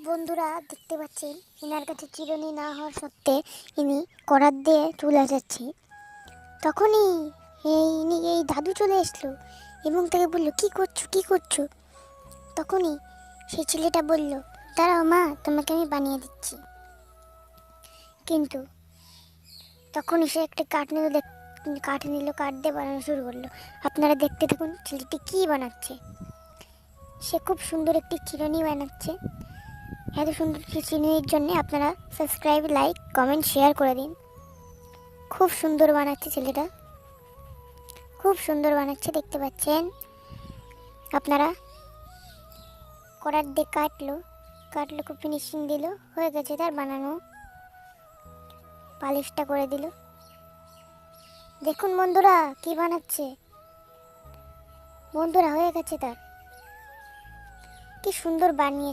বন্ধুরা দেখতে পাচ্ছেন এনার কাছে চিরুনি না হওয়ার সত্ত্বে ইনি করাত দিয়ে চুল আঁচাচ্ছে। তখনই এই দাদু চলে আসলো এবং তাকে বললো, কি করছো কি করছো? তখনই সেই ছেলেটা বলল, দাঁড়াও মা, তোমাকে আমি বানিয়ে দিচ্ছি। কিন্তু তখনই সে একটা কাঠ নিল, কাঠ দিয়ে বানানো শুরু করলো। আপনারা দেখতে থাকুন ছেলেটি কি বানাচ্ছে। সে খুব সুন্দর একটি চিরুনি বানাচ্ছে। এত সুন্দর চিরুনির জন্য আপনারা সাবস্ক্রাইব, লাইক, কমেন্ট, শেয়ার করে দিন। খুব সুন্দর বানাচ্ছে ছেলেটা, খুব সুন্দর বানাচ্ছে, দেখতে পাচ্ছেন আপনারা। করার দিয়ে কাটলো, খুব ফিনিশিং দিল, হয়ে গেছে তার বানানো। পালিশটা করে দিল। দেখুন বন্ধুরা কি বানাচ্ছে, বন্ধুরা হয়ে গেছে তার। কি সুন্দর বানিয়েছে।